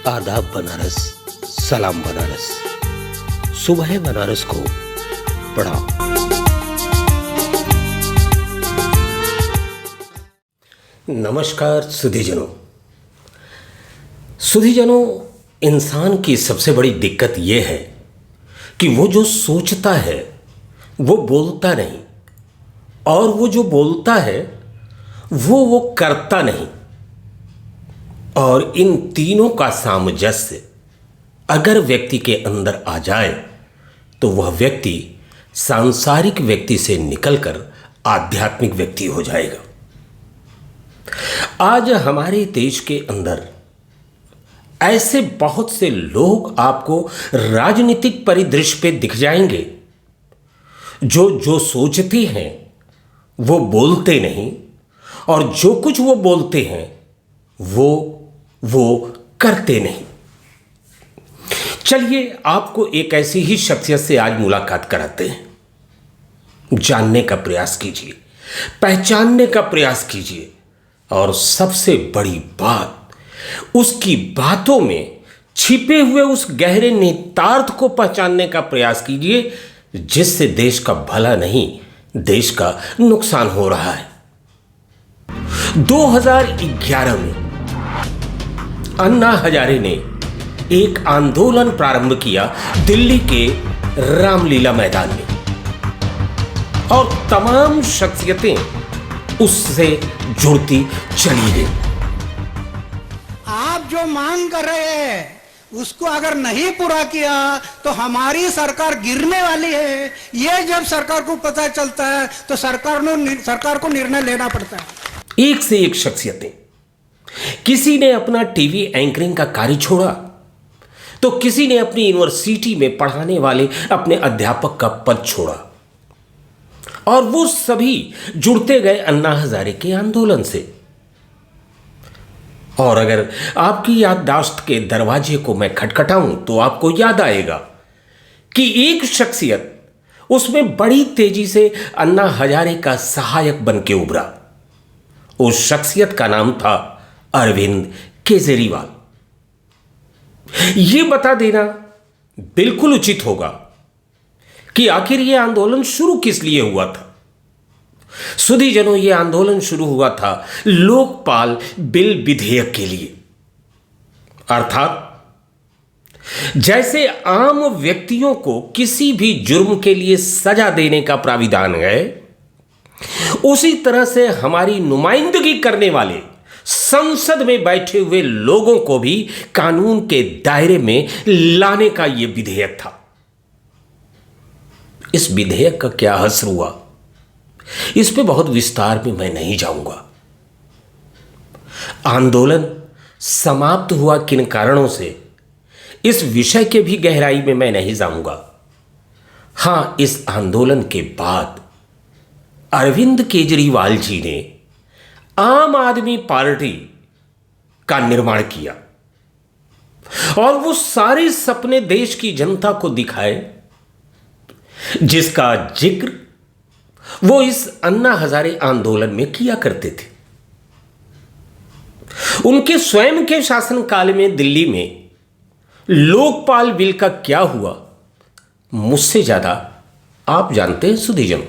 आदाब बनारस, सलाम बनारस, सुबह बनारस को पढ़ाओ। नमस्कार सुधीजनों। इंसान की सबसे बड़ी दिक्कत यह है कि वो जो सोचता है वो बोलता नहीं, और वो जो बोलता है वो करता नहीं। और इन तीनों का सामंजस्य अगर व्यक्ति के अंदर आ जाए तो वह व्यक्ति सांसारिक व्यक्ति से निकलकर आध्यात्मिक व्यक्ति हो जाएगा। आज हमारे देश के अंदर ऐसे बहुत से लोग आपको राजनीतिक परिदृश्य पे दिख जाएंगे जो सोचते हैं वो बोलते नहीं, और जो कुछ वो बोलते हैं वो करते नहीं। चलिए आपको एक ऐसी ही शख्सियत से आज मुलाकात कराते हैं। जानने का प्रयास कीजिए, पहचानने का प्रयास कीजिए, और सबसे बड़ी बात, उसकी बातों में छिपे हुए उस गहरे निहितार्थ को पहचानने का प्रयास कीजिए जिससे देश का भला नहीं, देश का नुकसान हो रहा है। 2011 में अन्ना हजारे ने एक आंदोलन प्रारंभ किया दिल्ली के रामलीला मैदान में, और तमाम शख्सियतें उससे जुड़ती चली गई। आप जो मांग कर रहे हैं उसको अगर नहीं पूरा किया तो हमारी सरकार गिरने वाली है। ये जब सरकार को पता चलता है तो सरकार को निर्णय लेना पड़ता है। एक से एक शख्सियतें, किसी ने अपना टीवी एंकरिंग का कार्य छोड़ा, तो किसी ने अपनी यूनिवर्सिटी में पढ़ाने वाले अपने अध्यापक का पद छोड़ा, और वो सभी जुड़ते गए अन्ना हजारे के आंदोलन से। और अगर आपकी याददाश्त के दरवाजे को मैं खटखटाऊं तो आपको याद आएगा कि एक शख्सियत उसमें बड़ी तेजी से अन्ना हजारे का सहायक बन के उभरा। उस शख्सियत का नाम था अरविंद केजरीवाल। यह बता देना बिल्कुल उचित होगा कि आखिर यह आंदोलन शुरू किस लिए हुआ था। सुधीजनों, यह आंदोलन शुरू हुआ था लोकपाल बिल विधेयक के लिए। अर्थात जैसे आम व्यक्तियों को किसी भी जुर्म के लिए सजा देने का प्राविधान है, उसी तरह से हमारी नुमाइंदगी करने वाले संसद में बैठे हुए लोगों को भी कानून के दायरे में लाने का यह विधेयक था। इस विधेयक का क्या असर हुआ, इस पे बहुत विस्तार में मैं नहीं जाऊंगा। आंदोलन समाप्त हुआ किन कारणों से, इस विषय के भी गहराई में मैं नहीं जाऊंगा। हां, इस आंदोलन के बाद अरविंद केजरीवाल जी ने आम आदमी पार्टी का निर्माण किया, और वो सारे सपने देश की जनता को दिखाए जिसका जिक्र वो इस अन्ना हजारे आंदोलन में किया करते थे। उनके स्वयं के शासनकाल में दिल्ली में लोकपाल बिल का क्या हुआ, मुझसे ज्यादा आप जानते हैं सुधीजनों।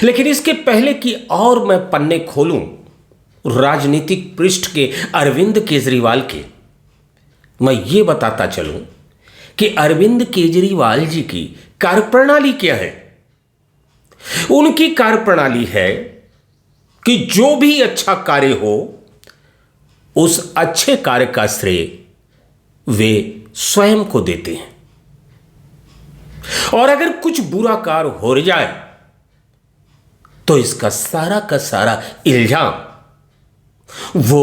लेकिन इसके पहले कि और मैं पन्ने खोलूं राजनीतिक पृष्ठ के अरविंद केजरीवाल के, मैं ये बताता चलूं कि अरविंद केजरीवाल जी की कार्यप्रणाली क्या है। उनकी कार्यप्रणाली है कि जो भी अच्छा कार्य हो, उस अच्छे कार्य का श्रेय वे स्वयं को देते हैं, और अगर कुछ बुरा कार्य हो जाए तो इसका सारा का सारा इल्जाम वो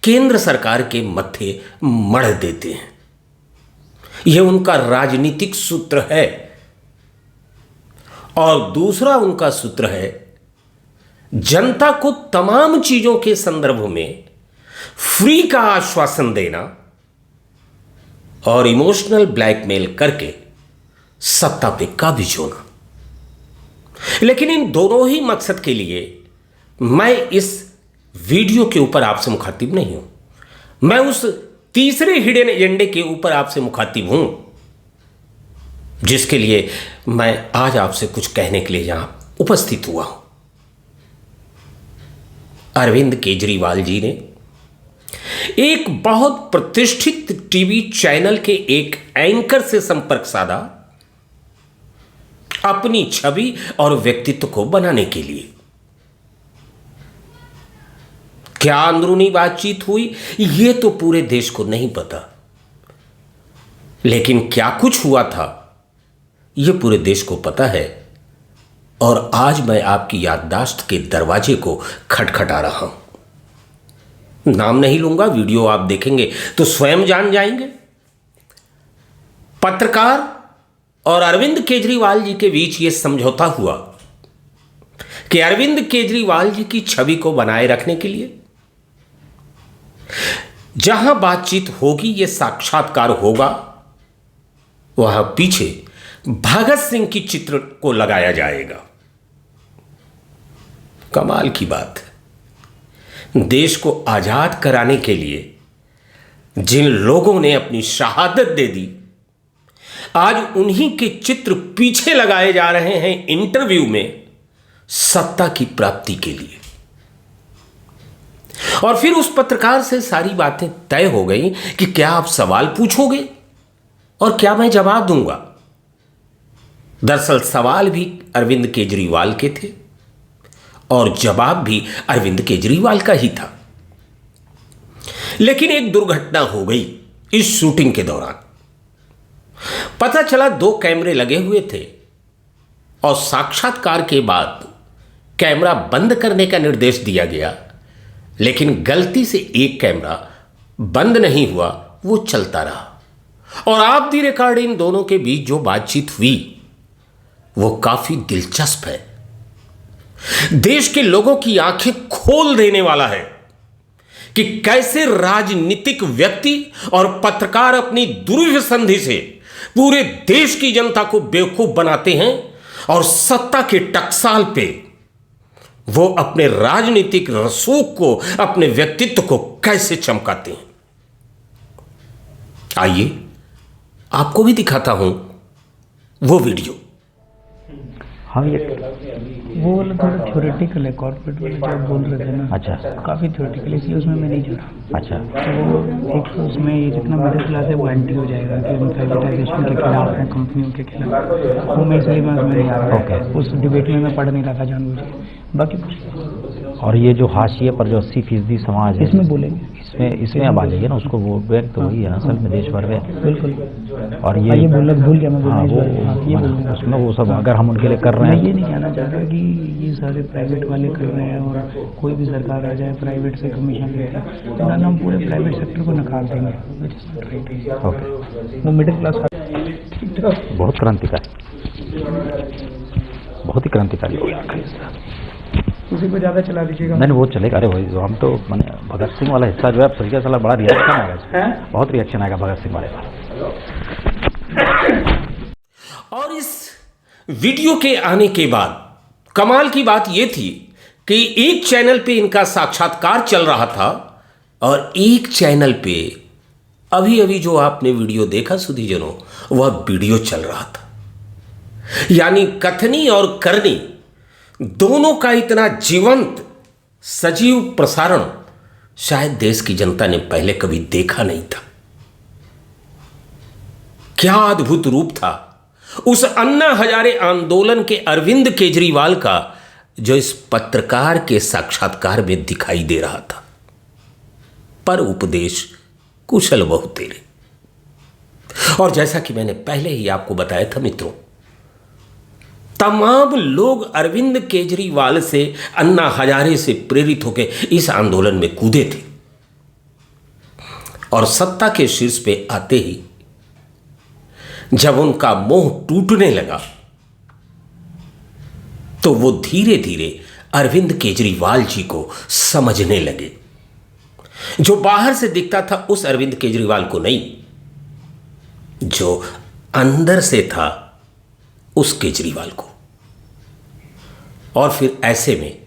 केंद्र सरकार के मत्थे मढ़ देते हैं। यह उनका राजनीतिक सूत्र है। और दूसरा उनका सूत्र है जनता को तमाम चीजों के संदर्भ में फ्री का आश्वासन देना और इमोशनल ब्लैकमेल करके सत्ता पे काबिज होना। लेकिन इन दोनों ही मकसद के लिए मैं इस वीडियो के ऊपर आपसे मुखातिब नहीं हूं। मैं उस तीसरे हिडन एजेंडे के ऊपर आपसे मुखातिब हूं, जिसके लिए मैं आज आपसे कुछ कहने के लिए यहां उपस्थित हुआ हूं। अरविंद केजरीवाल जी ने एक बहुत प्रतिष्ठित टीवी चैनल के एक एंकर से संपर्क साधा अपनी छवि और व्यक्तित्व को बनाने के लिए। क्या अंदरूनी बातचीत हुई यह तो पूरे देश को नहीं पता, लेकिन क्या कुछ हुआ था यह पूरे देश को पता है। और आज मैं आपकी याददाश्त के दरवाजे को खटखटा रहा हूं। नाम नहीं लूंगा, वीडियो आप देखेंगे तो स्वयं जान जाएंगे। पत्रकार और अरविंद केजरीवाल जी के बीच यह समझौता हुआ कि अरविंद केजरीवाल जी की छवि को बनाए रखने के लिए जहां बातचीत होगी, यह साक्षात्कार होगा, वहां पीछे भगत सिंह की चित्र को लगाया जाएगा। कमाल की बात है, देश को आजाद कराने के लिए जिन लोगों ने अपनी शहादत दे दी, आज उन्हीं के चित्र पीछे लगाए जा रहे हैं इंटरव्यू में सत्ता की प्राप्ति के लिए। और फिर उस पत्रकार से सारी बातें तय हो गई कि क्या आप सवाल पूछोगे और क्या मैं जवाब दूंगा। दरअसल सवाल भी अरविंद केजरीवाल के थे और जवाब भी अरविंद केजरीवाल का ही था। लेकिन एक दुर्घटना हो गई इस शूटिंग के दौरान। पता चला 2 कैमरे लगे हुए थे और साक्षात्कार के बाद कैमरा बंद करने का निर्देश दिया गया, लेकिन गलती से एक कैमरा बंद नहीं हुआ, वो चलता रहा। और ऑफ द रिकॉर्ड इन दोनों के बीच जो बातचीत हुई वो काफी दिलचस्प है, देश के लोगों की आंखें खोल देने वाला है कि कैसे राजनीतिक व्यक्ति और पत्रकार अपनी दुर्व्यसंधि से पूरे देश की जनता को बेवकूफ बनाते हैं और सत्ता के टकसाल पे वो अपने राजनीतिक रसूख को, अपने व्यक्तित्व को कैसे चमकाते हैं। आइए आपको भी दिखाता हूं वो वीडियो। हाँ, ये वो वाला थोड़ा थ्योरेटिकल है, कॉर्पोरेट वाले जो आप बोल रहे थे ना, अच्छा काफ़ी थ्योरेटिकल है, इसलिए उसमें मैं नहीं जा रहा। अच्छा तो वो एक तो उसमें ये जितना मिडिल क्लास है वो एंटी हो जाएगा कि उन प्राइवेटाइजेशन के खिलाफ है, कंपनियों के खिलाफ, वो मैं इसलिए मैं उसमें नहीं आ रहा। ओके। उस डिबेट में मैं पढ़ नहीं रहा था जानबूझ के, बाकी कुछ और ये जो हाशिए पर जो 80% समाज है, इसमें बोलेंगे, इसमें अब आ जाइए ना, उसको वो बैंक तो वही है असल में देश भर में। बिल्कुल। और ये भूल गया मैं हाँ, बोलने इस बार। हाँ, ये वो बोलूँगा। उसमें वो सब अगर हम उनके लिए कर रहे मैं हैं ये नहीं कहना चाहता कि ये सारे प्राइवेट वाले कर रहे हैं और कोई भी सरकार आ जाए प्राइवेट से कमीशन लेते हैं, तो ना हम पूरे प्राइवेट सेक्टर को नकार देंगे, which is not right। Okay, वो मिडिल क्लास बहुत क्रांतिकारी, बहुत ही क्रांतिकारी हो गया। उसी को ज़्यादा चला दीजिएगा। नहीं वो चलेगा। अरे वही हम तो मैंने भगत सिंह वाला हिस्सा जो है सही का साला बड़ा रिएक्शन आएगा इसमें, बहुत रिएक्शन आएगा भगत सिंह वाले का। और इस वीडियो के आने के बाद कमाल की बात यह थी कि एक चैनल पे इनका साक्षात्कार चल रहा था और एक चैनल पे अभी अभी जो आपने वीडियो देखा सुधीजनों, वह वीडियो चल रहा था। यानी कथनी और करनी दोनों का इतना जीवंत सजीव प्रसारण शायद देश की जनता ने पहले कभी देखा नहीं था। क्या अद्भुत रूप था उस अन्ना हजारे आंदोलन के अरविंद केजरीवाल का, जो इस पत्रकार के साक्षात्कार में दिखाई दे रहा था। पर उपदेश कुशल बहु तेरे। और जैसा कि मैंने पहले ही आपको बताया था मित्रों, तमाम लोग अरविंद केजरीवाल से, अन्ना हजारे से प्रेरित होकर इस आंदोलन में कूदे थे। और सत्ता के शीर्ष पे आते ही जब उनका मोह टूटने लगा तो वो धीरे धीरे अरविंद केजरीवाल जी को समझने लगे। जो बाहर से दिखता था उस अरविंद केजरीवाल को नहीं, जो अंदर से था उस केजरीवाल को। और फिर ऐसे में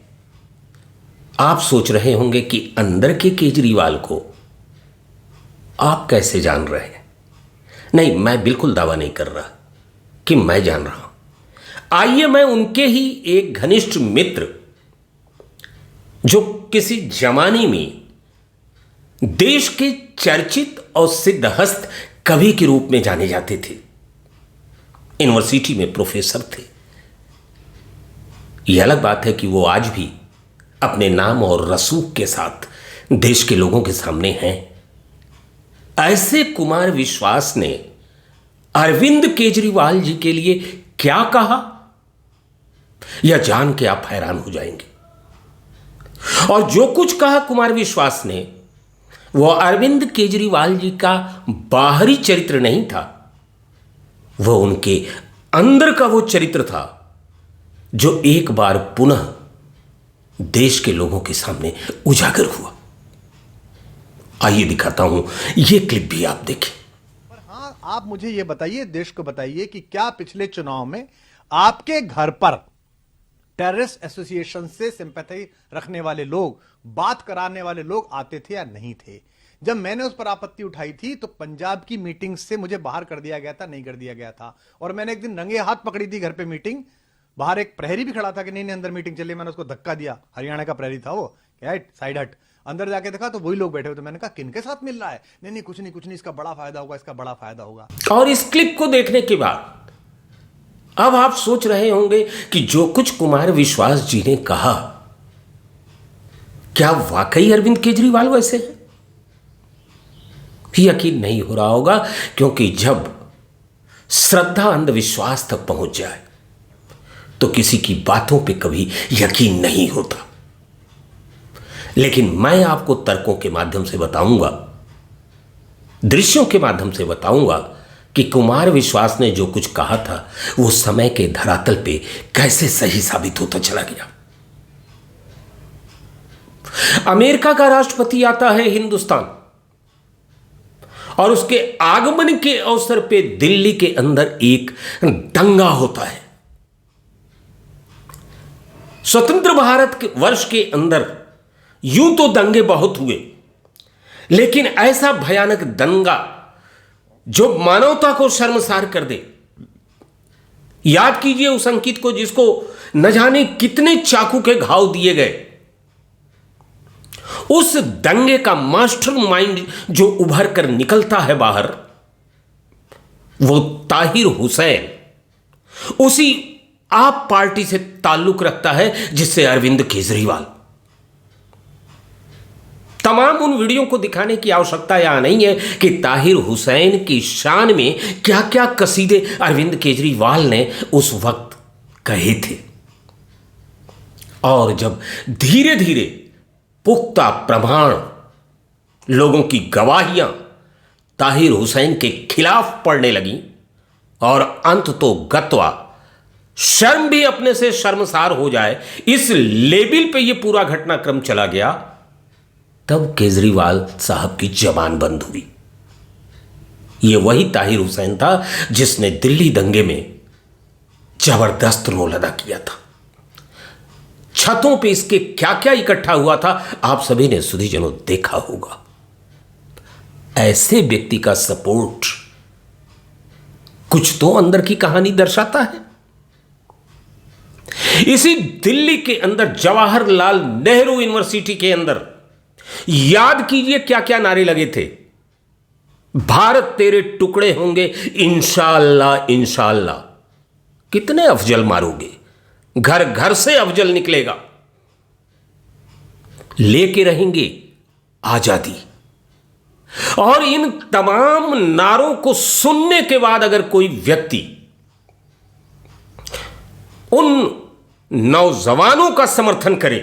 आप सोच रहे होंगे कि अंदर के केजरीवाल को आप कैसे जान रहे हैं? नहीं, मैं बिल्कुल दावा नहीं कर रहा कि मैं जान रहा हूं। आइए मैं उनके ही एक घनिष्ठ मित्र, जो किसी जमाने में देश के चर्चित और सिद्धहस्त कवि के रूप में जाने जाते थे, यूनिवर्सिटी में प्रोफेसर थे। यह अलग बात है कि वो आज भी अपने नाम और रसूख के साथ देश के लोगों के सामने हैं। ऐसे कुमार विश्वास ने अरविंद केजरीवाल जी के लिए क्या कहा, यह जान के आप हैरान हो जाएंगे। और जो कुछ कहा कुमार विश्वास ने, वह अरविंद केजरीवाल जी का बाहरी चरित्र नहीं था, वह उनके अंदर का वो चरित्र था जो एक बार पुनः देश के लोगों के सामने उजागर हुआ। आइए दिखाता हूं, यह क्लिप भी आप देखें। पर हाँ, आप मुझे यह बताइए, देश को बताइए कि क्या पिछले चुनाव में आपके घर पर टेररिस्ट एसोसिएशन से सिंपैथी रखने वाले लोग, बात कराने वाले लोग आते थे या नहीं थे? जब मैंने उस पर आपत्ति उठाई थी तो पंजाब की मीटिंग से मुझे बाहर कर दिया गया था, नहीं कर दिया गया था। और मैंने एक दिन रंगे हाथ पकड़ी थी घर पे मीटिंग, बाहर एक प्रहरी भी खड़ा था कि नहीं नहीं अंदर मीटिंग चली, मैंने उसको धक्का दिया। हरियाणा का प्रहरी था वो, क्या साइड हट। अंदर जाके देखा तो वही लोग बैठे हुए थे। मैंने कहा किनके साथ मिल रहा है? नहीं नहीं कुछ नहीं, इसका बड़ा फायदा होगा, इसका बड़ा फायदा होगा। और इस क्लिप को देखने के बाद अब आप सोच रहे होंगे कि जो कुछ कुमार विश्वास जी ने कहा, क्या वाकई अरविंद केजरीवाल वैसे हैं? यकीन नहीं हो रहा होगा, क्योंकि जब श्रद्धा अंधविश्वास तक पहुंच जाए तो किसी की बातों पे कभी यकीन नहीं होता। लेकिन मैं आपको तर्कों के माध्यम से बताऊंगा, दृश्यों के माध्यम से बताऊंगा कि कुमार विश्वास ने जो कुछ कहा था वो समय के धरातल पे कैसे सही साबित होता चला गया। अमेरिका का राष्ट्रपति आता है हिंदुस्तान, और उसके आगमन के अवसर पे दिल्ली के अंदर एक दंगा होता है। स्वतंत्र भारत के वर्ष के अंदर यूं तो दंगे बहुत हुए, लेकिन ऐसा भयानक दंगा जो मानवता को शर्मसार कर दे। याद कीजिए उस अंकित को जिसको न जाने कितने चाकू के घाव दिए गए। उस दंगे का मास्टरमाइंड जो उभर कर निकलता है बाहर, वो ताहिर हुसैन उसी आप पार्टी से ताल्लुक रखता है जिससे अरविंद केजरीवाल। तमाम उन वीडियो को दिखाने की आवश्यकता यहां नहीं है कि ताहिर हुसैन की शान में क्या क्या कसीदे अरविंद केजरीवाल ने उस वक्त कहे थे। और जब धीरे धीरे पुख्ता प्रमाण, लोगों की गवाहियां ताहिर हुसैन के खिलाफ पड़ने लगी और अंत तो गत्वा शर्म भी अपने से शर्मसार हो जाए, इस लेवल पे यह पूरा घटनाक्रम चला गया, तब केजरीवाल साहब की जबान बंद हुई। यह वही ताहिर हुसैन था जिसने दिल्ली दंगे में जबरदस्त रोल अदा किया था। छतों पे इसके क्या क्या इकट्ठा हुआ था आप सभी ने सुधीजनों देखा होगा। ऐसे व्यक्ति का सपोर्ट कुछ तो अंदर की कहानी दर्शाता है। इसी दिल्ली के अंदर जवाहरलाल नेहरू यूनिवर्सिटी के अंदर याद कीजिए क्या क्या नारे लगे थे। भारत तेरे टुकड़े होंगे इंशाअल्लाह इंशाअल्लाह। कितने अफजल मारोगे, घर घर से अफजल निकलेगा। लेके रहेंगे आजादी। और इन तमाम नारों को सुनने के बाद अगर कोई व्यक्ति उन नौजवानों का समर्थन करे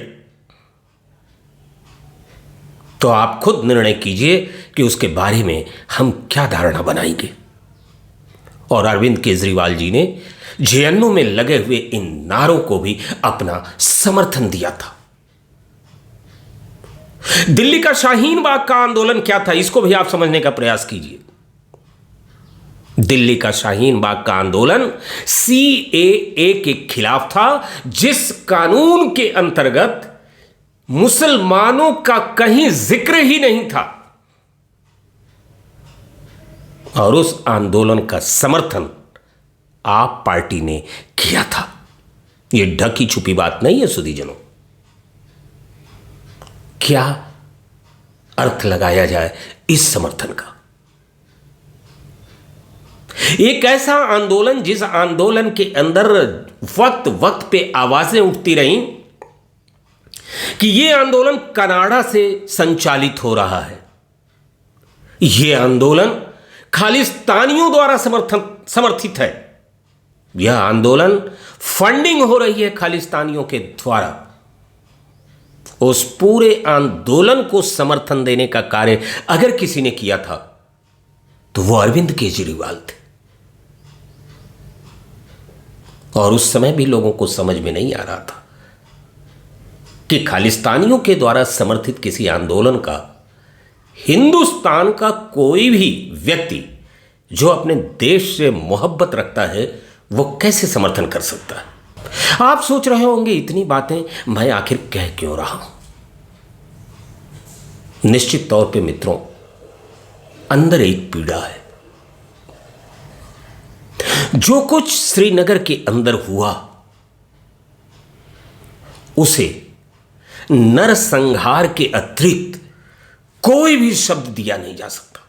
तो आप खुद निर्णय कीजिए कि उसके बारे में हम क्या धारणा बनाएंगे। और अरविंद केजरीवाल जी ने जेएनयू में लगे हुए इन नारों को भी अपना समर्थन दिया था। दिल्ली का शाहीन बाग का आंदोलन क्या था, इसको भी आप समझने का प्रयास कीजिए। दिल्ली का शाहीन बाग का आंदोलन सीएए के खिलाफ था, जिस कानून के अंतर्गत मुसलमानों का कहीं जिक्र ही नहीं था। और उस आंदोलन का समर्थन आप पार्टी ने किया था। यह ढकी छुपी बात नहीं है सुधीजनों। क्या अर्थ लगाया जाए इस समर्थन का? एक ऐसा आंदोलन जिस आंदोलन के अंदर वक्त वक्त पे आवाजें उठती रहीं कि यह आंदोलन कनाडा से संचालित हो रहा है, यह आंदोलन खालिस्तानियों द्वारा समर्थित है, यह आंदोलन फंडिंग हो रही है खालिस्तानियों के द्वारा। उस पूरे आंदोलन को समर्थन देने का कार्य अगर किसी ने किया था तो वो अरविंद केजरीवाल थे। और उस समय भी लोगों को समझ में नहीं आ रहा था कि खालिस्तानियों के द्वारा समर्थित किसी आंदोलन का हिंदुस्तान का कोई भी व्यक्ति जो अपने देश से मोहब्बत रखता है वो कैसे समर्थन कर सकता है। आप सोच रहे होंगे इतनी बातें मैं आखिर कह क्यों रहा हूं। निश्चित तौर पे मित्रों, अंदर एक पीड़ा है। जो कुछ श्रीनगर के अंदर हुआ उसे नरसंहार के अतिरिक्त कोई भी शब्द दिया नहीं जा सकता।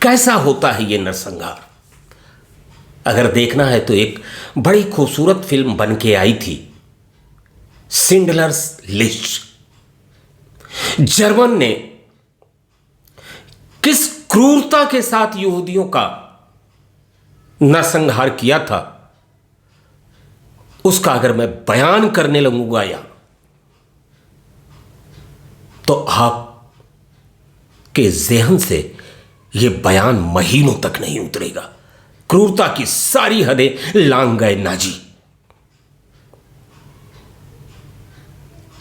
कैसा होता है यह नरसंहार? अगर देखना है तो एक बड़ी खूबसूरत फिल्म बन के आई थी, सिंडलर्स लिस्ट। जर्मन ने किस क्रूरता के साथ यहूदियों का नरसंहार किया था उसका अगर मैं बयान करने लगूंगा यहां तो आप के ज़हन से यह बयान महीनों तक नहीं उतरेगा। क्रूरता की सारी हदें लांघ गए नाजी।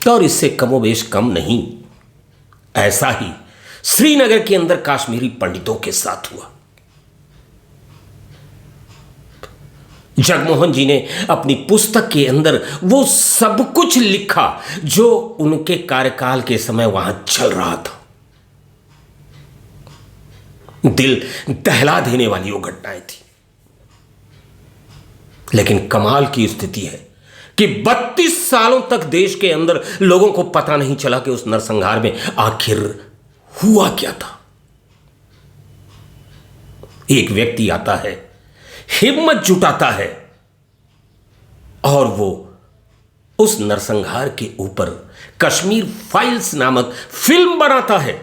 और इससे कमोबेश कम नहीं, ऐसा ही श्रीनगर के अंदर काश्मीरी पंडितों के साथ हुआ। जगमोहन जी ने अपनी पुस्तक के अंदर वो सब कुछ लिखा जो उनके कार्यकाल के समय वहां चल रहा था। दिल दहला देने वाली वो घटनाएं थी। लेकिन कमाल की स्थिति है कि 32 सालों तक देश के अंदर लोगों को पता नहीं चला कि उस नरसंहार में आखिर हुआ क्या था। एक व्यक्ति आता है, हिम्मत जुटाता है और वो उस नरसंहार के ऊपर कश्मीर फाइल्स नामक फिल्म बनाता है।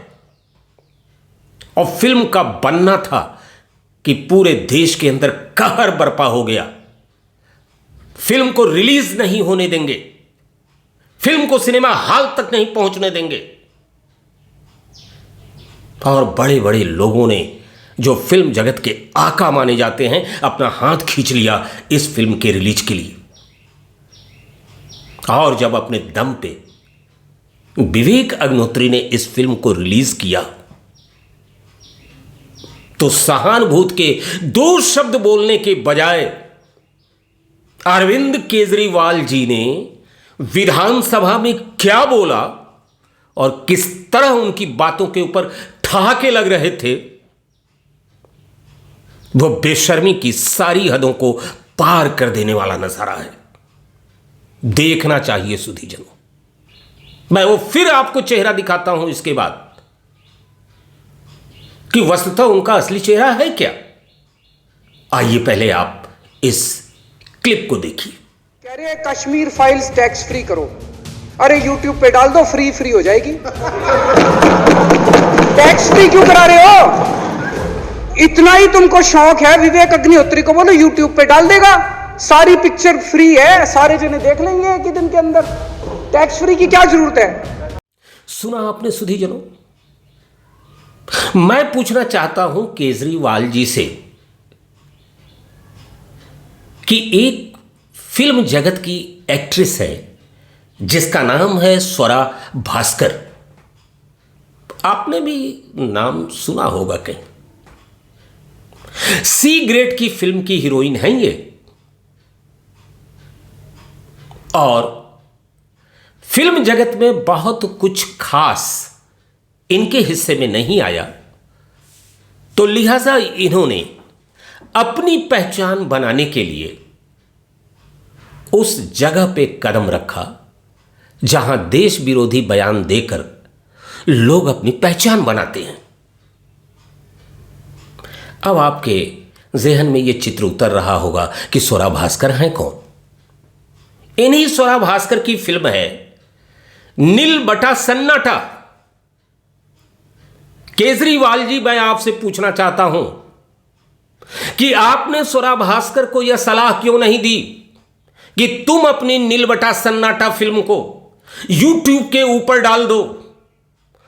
और फिल्म का बनना था कि पूरे देश के अंदर कहर बरपा हो गया। फिल्म को रिलीज नहीं होने देंगे, फिल्म को सिनेमा हॉल तक नहीं पहुंचने देंगे। और बड़े बड़े लोगों ने जो फिल्म जगत के आका माने जाते हैं अपना हाथ खींच लिया इस फिल्म के रिलीज के लिए। और जब अपने दम पे विवेक अग्निहोत्री ने इस फिल्म को रिलीज किया तो सहानुभूति के 2 शब्द बोलने के बजाय अरविंद केजरीवाल जी ने विधानसभा में क्या बोला और किस तरह उनकी बातों के ऊपर ठहाके लग रहे थे, वो बेशर्मी की सारी हदों को पार कर देने वाला नजारा है। देखना चाहिए सुधीजनों। मैं वो फिर आपको चेहरा दिखाता हूं इसके बाद कि वस्तुतः उनका असली चेहरा है क्या। आइए पहले आप इस क्लिप को देखिए। कह रहे हैं कश्मीर फाइल्स टैक्स फ्री करो। अरे यूट्यूब पे डाल दो, फ्री फ्री हो जाएगी। टैक्स फ्री क्यों करा रहे हो? इतना ही तुमको शौक है, विवेक अग्निहोत्री को बोलो यूट्यूब पे डाल देगा, सारी पिक्चर फ्री है, सारे जने देख लेंगे एक ही दिन के अंदर। टैक्स फ्री की क्या जरूरत है? सुना आपने सुधीजनों? मैं पूछना चाहता हूं केजरीवाल जी से कि एक फिल्म जगत की एक्ट्रेस है जिसका नाम है स्वरा भास्कर। आपने भी नाम सुना होगा कहीं। सी ग्रेड की फिल्म की हीरोइन है ये। और फिल्म जगत में बहुत कुछ खास इनके हिस्से में नहीं आया तो लिहाजा इन्होंने अपनी पहचान बनाने के लिए उस जगह पे कदम रखा जहां देश विरोधी बयान देकर लोग अपनी पहचान बनाते हैं। अब आपके जहन में यह चित्र उतर रहा होगा कि स्वरा भास्कर हैं कौन। इन्हीं स्वरा भास्कर की फिल्म है नील बटा सन्नाटा। केजरीवाल जी, मैं आपसे पूछना चाहता हूं कि आपने स्वरा भास्कर को यह सलाह क्यों नहीं दी कि तुम अपनी नील बटा सन्नाटा फिल्म को YouTube के ऊपर डाल दो।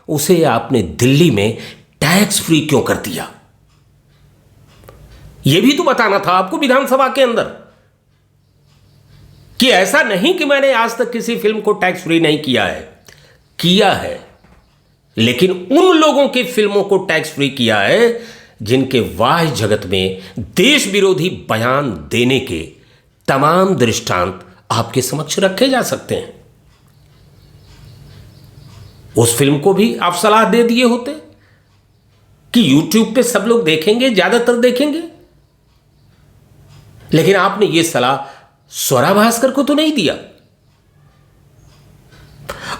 उसे आपने दिल्ली में टैक्स फ्री क्यों कर दिया? यह भी तो बताना था आपको विधानसभा के अंदर कि ऐसा नहीं कि मैंने आज तक किसी फिल्म को टैक्स फ्री नहीं किया है, लेकिन उन लोगों की फिल्मों को टैक्स फ्री किया है जिनके बाह्य जगत में देश विरोधी बयान देने के तमाम दृष्टांत आपके समक्ष रखे जा सकते हैं। उस फिल्म को भी आप सलाह दे दिए होते कि YouTube पे सब लोग देखेंगे, ज्यादातर देखेंगे, लेकिन आपने यह सलाह स्वरा भास्कर को तो नहीं दिया।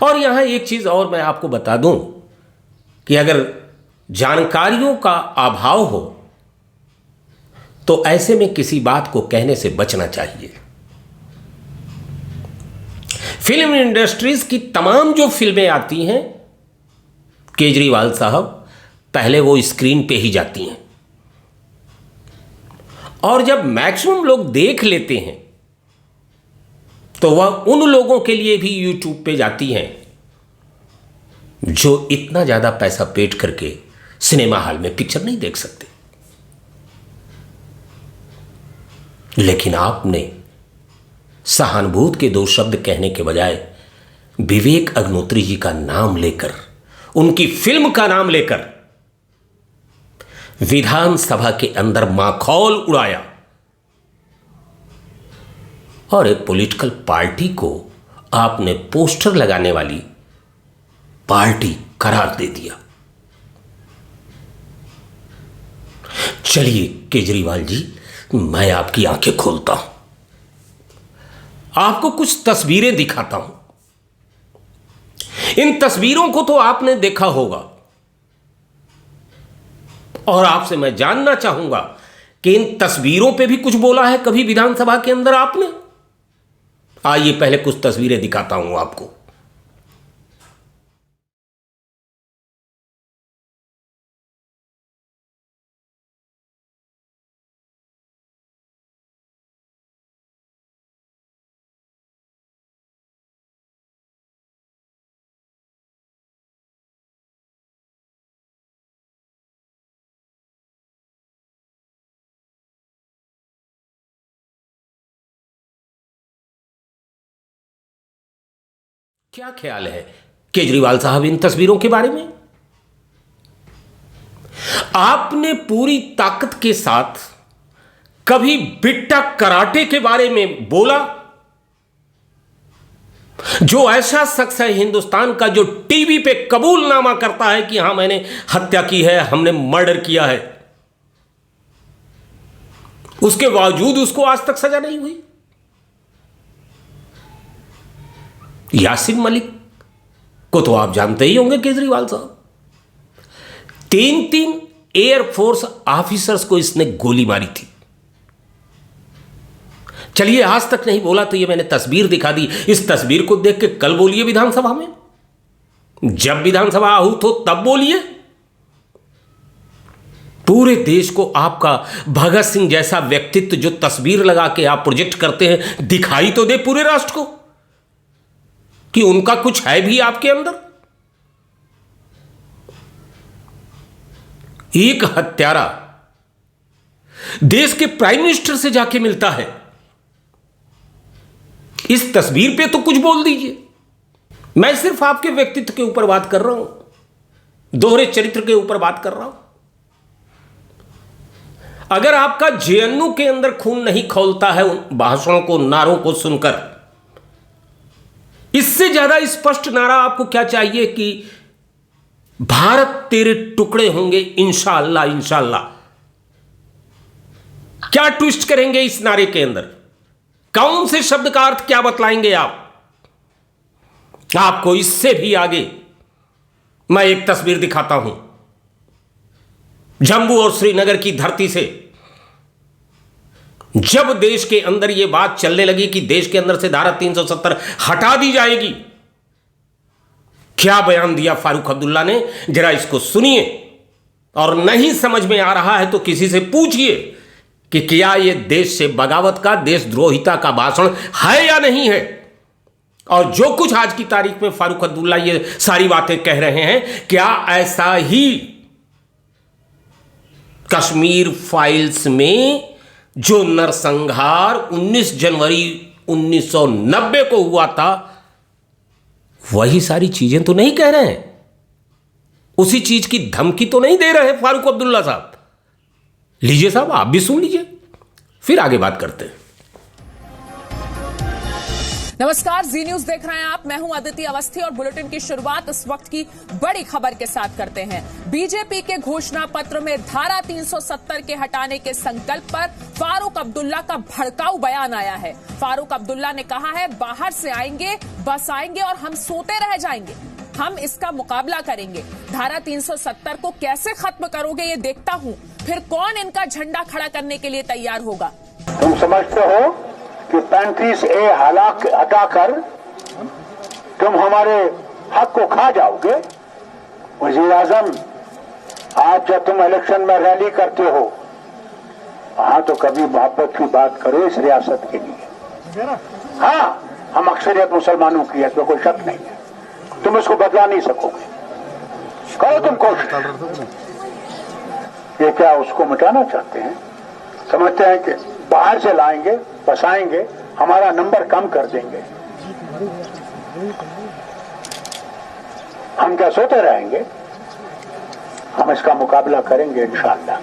और यहां एक चीज और मैं आपको बता दूं कि अगर जानकारियों का अभाव हो तो ऐसे में किसी बात को कहने से बचना चाहिए। फिल्म इंडस्ट्रीज की तमाम जो फिल्में आती हैं, केजरीवाल साहब, पहले वो स्क्रीन पे ही जाती हैं और जब मैक्सिमम लोग देख लेते हैं तो वह उन लोगों के लिए भी YouTube पे जाती हैं जो इतना ज्यादा पैसा पेड करके सिनेमा हॉल में पिक्चर नहीं देख सकते। लेकिन आपने सहानुभूति के दो शब्द कहने के बजाय विवेक अग्निहोत्री जी का नाम लेकर, उनकी फिल्म का नाम लेकर विधानसभा के अंदर माखौल उड़ाया और एक पॉलिटिकल पार्टी को आपने पोस्टर लगाने वाली पार्टी करार दे दिया। चलिए केजरीवाल जी, मैं आपकी आंखें खोलता हूं, आपको कुछ तस्वीरें दिखाता हूं। इन तस्वीरों को तो आपने देखा होगा और आपसे मैं जानना चाहूंगा कि इन तस्वीरों पे भी कुछ बोला है कभी विधानसभा के अंदर आपने? आइए पहले कुछ तस्वीरें दिखाता हूं आपको। क्या ख्याल है केजरीवाल साहब इन तस्वीरों के बारे में? आपने पूरी ताकत के साथ कभी बिट्टा कराटे के बारे में बोला? जो ऐसा शख्स है हिंदुस्तान का जो टीवी पे कबूलनामा करता है कि हां मैंने हत्या की है, हमने मर्डर किया है, उसके बावजूद उसको आज तक सजा नहीं हुई। यासीन मलिक को तो आप जानते ही होंगे केजरीवाल साहब, 3 एयरफोर्स ऑफिसर्स को इसने गोली मारी थी। चलिए आज तक नहीं बोला तो ये मैंने तस्वीर दिखा दी, इस तस्वीर को देख के कल बोलिए विधानसभा में, जब विधानसभा आहूत हो तब बोलिए। पूरे देश को आपका भगत सिंह जैसा व्यक्तित्व जो तस्वीर लगा के आप प्रोजेक्ट करते हैं दिखाई तो दे पूरे राष्ट्र को कि उनका कुछ है भी आपके अंदर। एक हत्यारा देश के प्राइम मिनिस्टर से जाके मिलता है, इस तस्वीर पे तो कुछ बोल दीजिए। मैं सिर्फ आपके व्यक्तित्व के ऊपर बात कर रहा हूं, दोहरे चरित्र के ऊपर बात कर रहा हूं। अगर आपका जेएनयू के अंदर खून नहीं खौलता है उन भाषणों को, नारों को सुनकर, इससे ज्यादा स्पष्ट नारा आपको क्या चाहिए कि भारत तेरे टुकड़े होंगे इंशाअल्लाह इंशाअल्लाह। क्या ट्विस्ट करेंगे इस नारे के अंदर? कौन से शब्द का अर्थ क्या बतलाएंगे आप? आपको इससे भी आगे मैं एक तस्वीर दिखाता हूं, जम्मू और श्रीनगर की धरती से। जब देश के अंदर यह बात चलने लगी कि देश के अंदर से धारा 370 हटा दी जाएगी, क्या बयान दिया फारूक अब्दुल्ला ने, जरा इसको सुनिए। और नहीं समझ में आ रहा है तो किसी से पूछिए कि क्या यह देश से बगावत का, देशद्रोहिता का भाषण है या नहीं है। और जो कुछ आज की तारीख में फारूक अब्दुल्ला ये सारी बातें कह रहे हैं, क्या ऐसा ही कश्मीर फाइल्स में जो नरसंहार 19 जनवरी 1990 को हुआ था, वही सारी चीजें तो नहीं कह रहे हैं? उसी चीज की धमकी तो नहीं दे रहे फारूक अब्दुल्ला साहब? लीजिए साहब, आप भी सुन लीजिए, फिर आगे बात करते हैं। नमस्कार, जी न्यूज देख रहे हैं आप। मैं हूं अदिति अवस्थी और बुलेटिन की शुरुआत इस वक्त की बड़ी खबर के साथ करते हैं। बीजेपी के घोषणा पत्र में धारा 370 के हटाने के संकल्प पर फारूक अब्दुल्ला का भड़काऊ बयान आया है। फारूक अब्दुल्ला ने कहा है, बाहर से आएंगे, बस आएंगे और हम सोते रह जाएंगे, हम इसका मुकाबला करेंगे। धारा 370 को कैसे खत्म करोगे ये देखता हूं, फिर कौन इनका झंडा खड़ा करने के लिए तैयार होगा। तुम समझते हो कि 35A हटाकर तुम हमारे हक को खा जाओगे? वजीर आजम, आज जब तुम इलेक्शन में रैली करते हो, हाँ तो कभी मोहब्बत की बात करो इस रियासत के लिए। हाँ, हम अक्सरियत मुसलमानों की है, तो कोई शक नहीं है, तुम इसको बदला नहीं सकोगे। करो तुम कोशिश। ये क्या उसको मिटाना चाहते हैं? समझते हैं कि बाहर से लाएंगे, बसाएंगे, हमारा नंबर कम कर देंगे, हम क्या सोते रहेंगे? हम इसका मुकाबला करेंगे इंशाअल्लाह।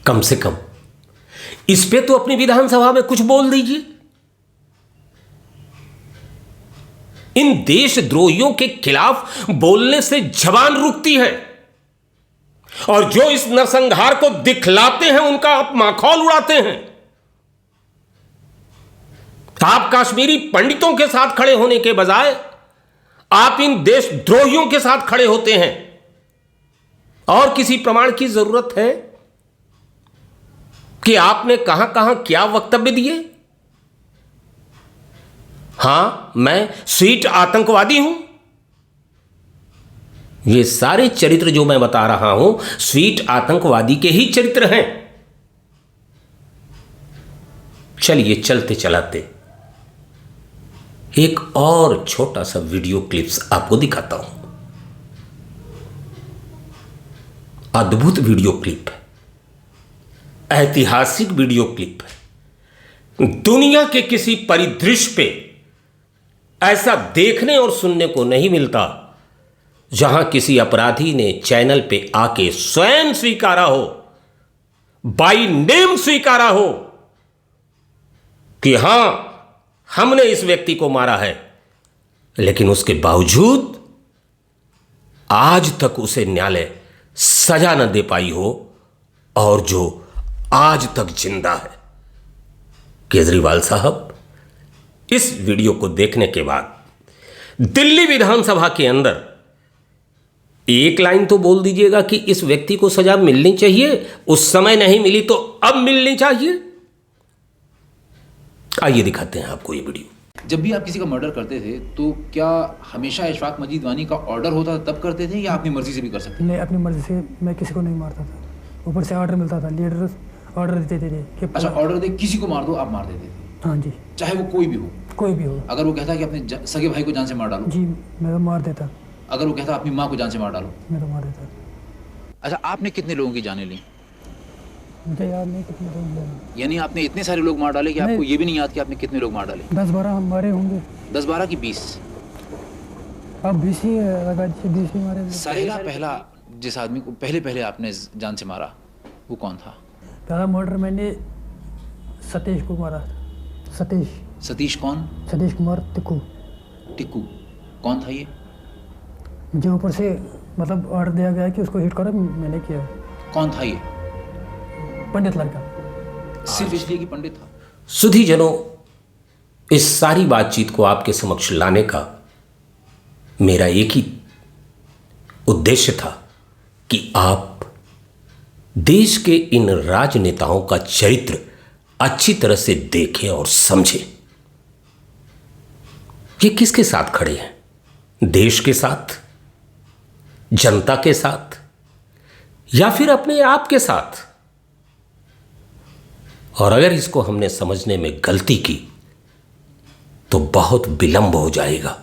कम से कम इस पे तो अपनी विधानसभा में कुछ बोल दीजिए। इन देशद्रोहियों के खिलाफ बोलने से जबान रुकती है, और जो इस नरसंहार को दिखलाते हैं उनका आप माखौल उड़ाते हैं। आप कश्मीरी पंडितों के साथ खड़े होने के बजाय आप इन देशद्रोहियों के साथ खड़े होते हैं। और किसी प्रमाण की जरूरत है कि आपने कहां कहां क्या वक्तव्य दिए? हां, मैं स्वीट आतंकवादी हूं। ये सारे चरित्र जो मैं बता रहा हूं, स्वीट आतंकवादी के ही चरित्र हैं। चलिए चलते चलाते एक और छोटा सा वीडियो क्लिप्स आपको दिखाता हूं। अद्भुत वीडियो क्लिप है, ऐतिहासिक वीडियो क्लिप है। दुनिया के किसी परिदृश्य पे ऐसा देखने और सुनने को नहीं मिलता जहां किसी अपराधी ने चैनल पे आके स्वयं स्वीकारा हो, बाई नेम स्वीकारा हो कि हां हमने इस व्यक्ति को मारा है, लेकिन उसके बावजूद आज तक उसे न्यायालय सजा न दे पाई हो, और जो आज तक जिंदा है। केजरीवाल साहब, इस वीडियो को देखने के बाद दिल्ली विधानसभा के अंदर एक लाइन तो बोल दीजिएगा कि इस व्यक्ति को सजा मिलनी चाहिए, उस समय नहीं मिली तो अब मिलनी चाहिए। आइए दिखाते हैं आपको ये वीडियो। जब भी आप किसी का मर्डर करते थे तो क्या हमेशा इशफाक मजीद वानी का ऑर्डर होता था तब करते थे, या अपनी मर्जी से भी कर सकते थे? नहीं, अपनी मर्जी से मैं किसी को नहीं मारता था, ऊपर से ऑर्डर मिलता था, लीडर ऑर्डर देते थे कि अच्छा, ऑर्डर दे किसी को मार दो, आप मार देते थे? हाँ जी, चाहे वो कोई भी हो? कोई भी हो। अगर वो कहता कि अपने सगे भाई को जान से मार डालो? जी, मैं तो मार देता। अगर वो कहता अपनी माँ को जान से मार डालो? मैं तो मार देता। अच्छा, आपने कितने लोगों की जानें ली? मुझे याद नहीं कितने लोग, यानी आपने इतने सारे लोग मार डाले कि आपको ये भी नहीं याद कि आपने कितने लोग मार डाले? 10-12 हम मारे होंगे। 10-12 की 20? अब 20 ही है, अगर 20 ही मारे। साहिला पहला जिस आदमी को पहले आपने जान से मारा, वो कौन था? पहला मर्डर मैंने सतीश को मारा। सतीश कौन? सतीश कुमार टिक्कू। टिक्कू। कौन था ये? जो ऊपर से मतलब ऑर्डर दिया गया है कि उसको हिट करो, मैंने किया। कौन था ये? पंडित लड़का। सिर्फ इसलिए कि पंडित था? सुधीजनों, इस सारी बातचीत को आपके समक्ष लाने का मेरा एक ही उद्देश्य था कि आप देश के इन राजनेताओं का चरित्र अच्छी तरह से देखें और समझें। ये किसके साथ खड़े हैं? देश के साथ, जनता के साथ, या फिर अपने आप के साथ? और अगर इसको हमने समझने में गलती की तो बहुत विलंब हो जाएगा।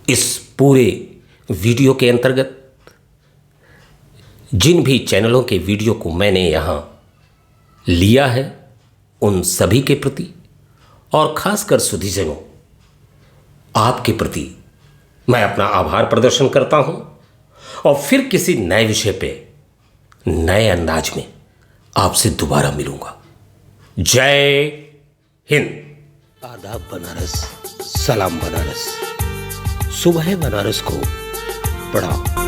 इस पूरे वीडियो के अंतर्गत जिन भी चैनलों के वीडियो को मैंने यहां लिया है, उन सभी के प्रति और खासकर सुधीजनों, आपके प्रति मैं अपना आभार प्रदर्शन करता हूं और फिर किसी नए विषय पे नए अंदाज में आपसे दोबारा मिलूंगा। जय हिंद। आदाब बनारस, सलाम बनारस, सुबह बनारस को पढ़ाओ।